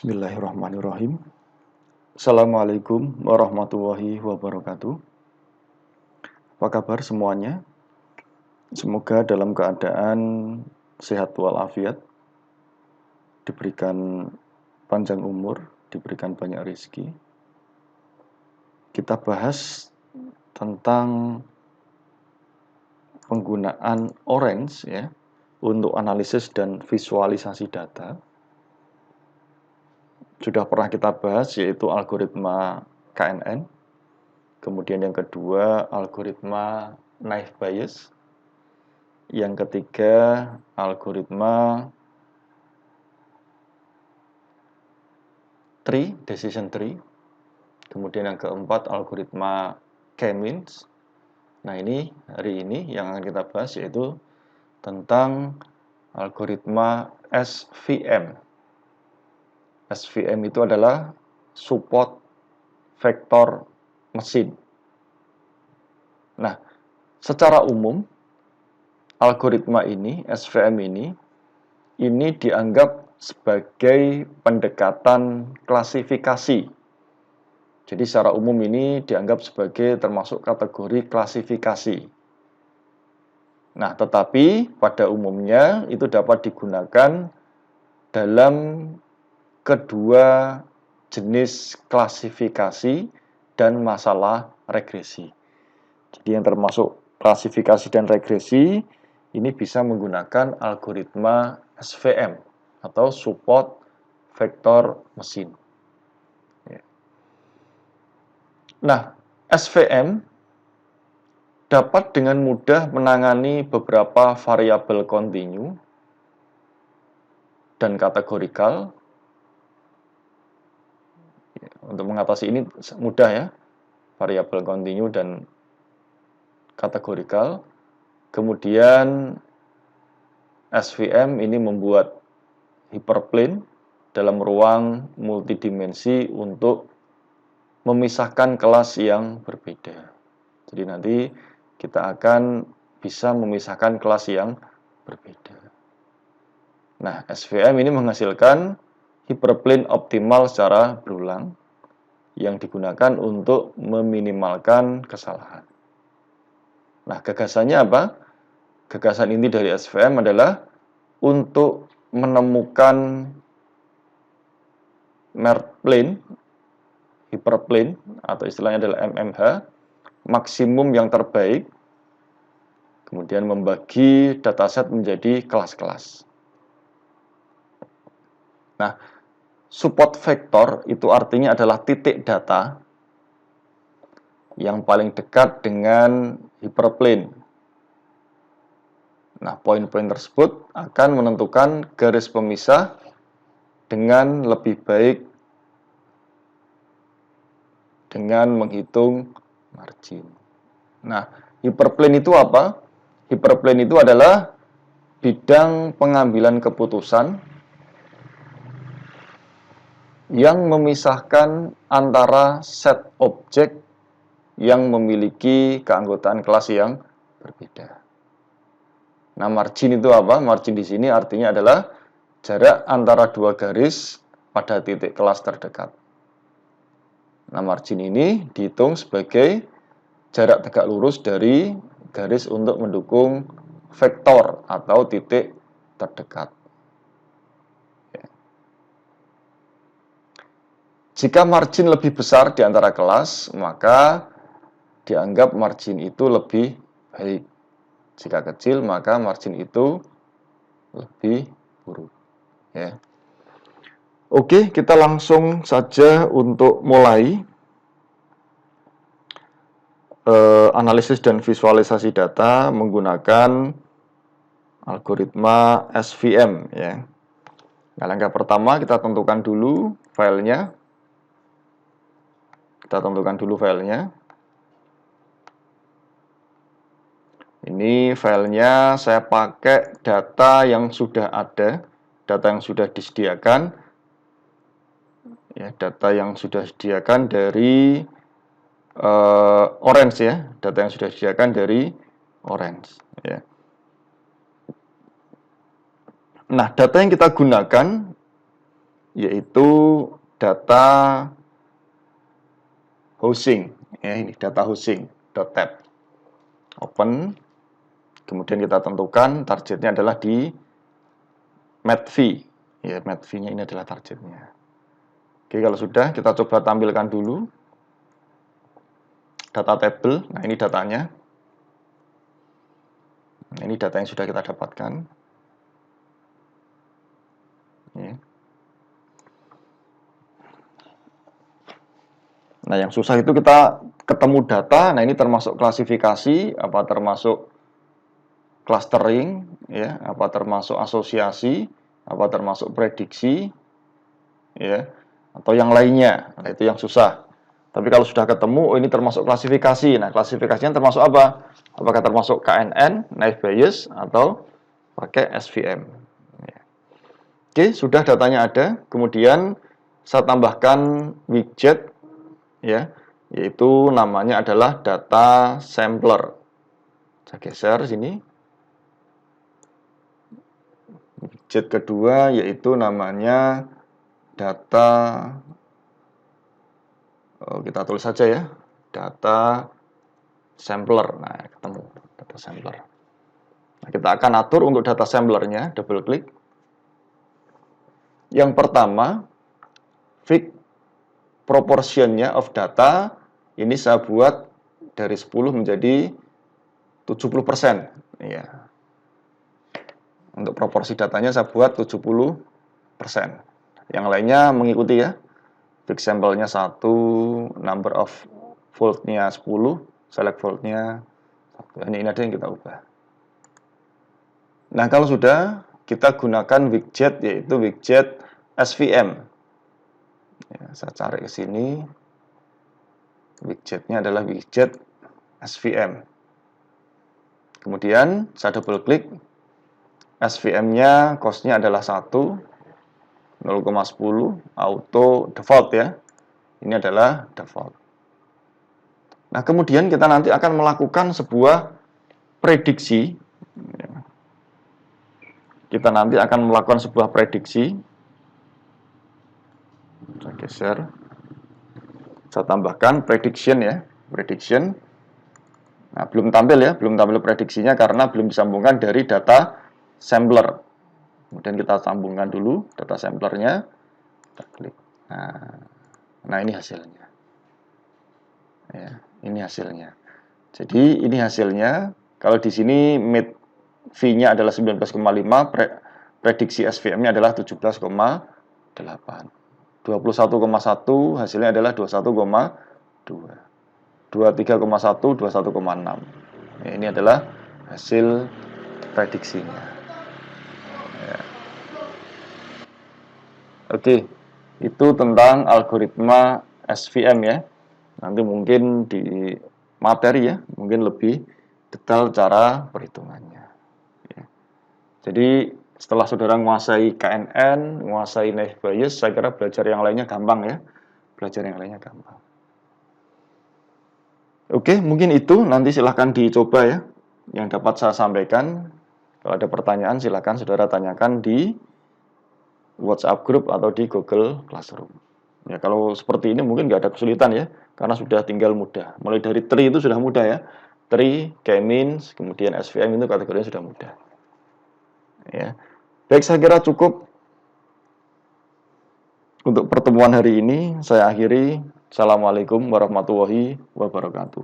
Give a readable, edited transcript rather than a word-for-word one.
Bismillahirrahmanirrahim. Assalamualaikum warahmatullahi wabarakatuh. Apa kabar semuanya? Semoga dalam keadaan sehat walafiat, diberikan panjang umur, diberikan banyak rezeki. Kita bahas tentang penggunaan Orange ya untuk analisis dan visualisasi data. Sudah pernah kita bahas yaitu algoritma KNN. Kemudian yang kedua algoritma naive Bayes. Yang ketiga algoritma decision tree. Kemudian yang keempat algoritma K-means. Nah ini hari ini yang akan kita bahas yaitu tentang algoritma SVM. SVM itu adalah support vector mesin. Nah, secara umum algoritma ini, SVM ini dianggap sebagai pendekatan klasifikasi. Jadi secara umum ini dianggap sebagai termasuk kategori klasifikasi. Nah, tetapi pada umumnya itu dapat digunakan dalam kedua jenis klasifikasi dan masalah regresi. Jadi yang termasuk klasifikasi dan regresi ini bisa menggunakan algoritma SVM atau support vector mesin. Nah, SVM dapat dengan mudah menangani beberapa variabel kontinu dan kategorikal. Untuk mengatasi ini mudah ya, variabel kontinu dan kategorikal. Kemudian SVM ini membuat hyperplane dalam ruang multidimensi untuk memisahkan kelas yang berbeda. Jadi nanti kita akan bisa memisahkan kelas yang berbeda. Nah, SVM ini menghasilkan hyperplane optimal secara berulang yang digunakan untuk meminimalkan kesalahan. Nah, gagasannya apa? Gagasan inti dari SVM adalah untuk menemukan merged plane, hyperplane, atau istilahnya adalah MMH, maksimum yang terbaik, kemudian membagi dataset menjadi kelas-kelas. Nah, support vector itu artinya adalah titik data yang paling dekat dengan hyperplane. Nah, poin-poin tersebut akan menentukan garis pemisah dengan lebih baik dengan menghitung margin. Nah, hyperplane itu apa? Hyperplane itu adalah bidang pengambilan keputusan yang memisahkan antara set objek yang memiliki keanggotaan kelas yang berbeda. Nah, margin itu apa? Margin di sini artinya adalah jarak antara dua garis pada titik kelas terdekat. Nah, margin ini dihitung sebagai jarak tegak lurus dari garis untuk mendukung vektor atau titik terdekat. Jika margin lebih besar di antara kelas, maka dianggap margin itu lebih baik. Jika kecil, maka margin itu lebih buruk. Ya. Oke, kita langsung saja untuk mulai analisis dan visualisasi data menggunakan algoritma SVM. Ya. Nah, langkah pertama kita tentukan dulu filenya. Kita tentukan dulu filenya. Ini filenya saya pakai data yang sudah ada, data yang sudah disediakan. Ya, data yang sudah disediakan dari Orange ya, data yang sudah disediakan dari Orange. Ya. Nah, data yang kita gunakan yaitu data housing. Ya, ini data housing.tab. Open. Kemudian kita tentukan targetnya adalah di MATV. Ya, MATV-nya ini adalah targetnya. Oke, kalau sudah, kita coba tampilkan dulu data table. Nah, ini datanya. Nah, ini data yang sudah kita dapatkan. Ya. Nah, yang susah itu kita ketemu data. Nah, ini termasuk klasifikasi, apa termasuk clustering, ya, apa termasuk asosiasi, apa termasuk prediksi, ya, atau yang lainnya. Nah, itu yang susah. Tapi kalau sudah ketemu, oh ini termasuk klasifikasi. Nah, klasifikasinya termasuk apa? Apakah termasuk KNN, naive Bayes, atau pakai SVM? Ya. Oke, sudah datanya ada. Kemudian saya tambahkan widget, ya, yaitu namanya adalah data sampler. Saya geser sini. Widget kedua yaitu namanya data, kita tulis saja ya, data sampler. Nah, ketemu data sampler. Nah, kita akan atur untuk data samplernya, double klik. Yang pertama, fix proportionnya of data, ini saya buat dari 10 menjadi 70%. Ya. Untuk proporsi datanya saya buat 70%. Yang lainnya mengikuti ya. Fix sampelnya 1, number of volt-nya 10, select volt-nya 1. Ini ada yang kita ubah. Nah, kalau sudah, kita gunakan widget, yaitu widget SVM. Ya, saya cari ke sini. Widgetnya adalah widget SVM. Kemudian saya double klik. SVM-nya cost-nya adalah 1, 0,10, auto default ya. Ini adalah default. Nah, kemudian kita nanti akan melakukan sebuah prediksi. Kita nanti akan melakukan sebuah prediksi. Saya geser. Saya tambahkan prediction ya, prediction. Nah, belum tampil ya, belum tampil prediksinya karena belum disambungkan dari data sampler. Kemudian kita sambungkan dulu data samplernya. Kita klik. Nah, ini hasilnya. Ya, ini hasilnya. Jadi ini hasilnya. Kalau di sini mid V-nya adalah 19,5, prediksi SVM-nya adalah 17,8. 21,1 hasilnya adalah 21,2. 23,1, 21,6. Ya, ini adalah hasil prediksinya. Ya. Oke, itu tentang algoritma SVM ya. Nanti mungkin di materi ya, mungkin lebih detail cara perhitungannya. Ya. Jadi setelah saudara menguasai KNN, menguasai naive Bayes, saya kira belajar yang lainnya gampang ya. Belajar yang lainnya gampang. Oke, mungkin itu. Nanti silahkan dicoba ya. Yang dapat saya sampaikan. Kalau ada pertanyaan silahkan saudara tanyakan di WhatsApp group atau di Google Classroom. Ya, kalau seperti ini mungkin nggak ada kesulitan ya. Karena sudah tinggal mudah. Mulai dari tree itu sudah mudah ya. Tree, K-means, kemudian SVM itu kategorinya sudah mudah. Ya. Baik, saya kira cukup untuk pertemuan hari ini. Saya akhiri. Assalamualaikum warahmatullahi wabarakatuh.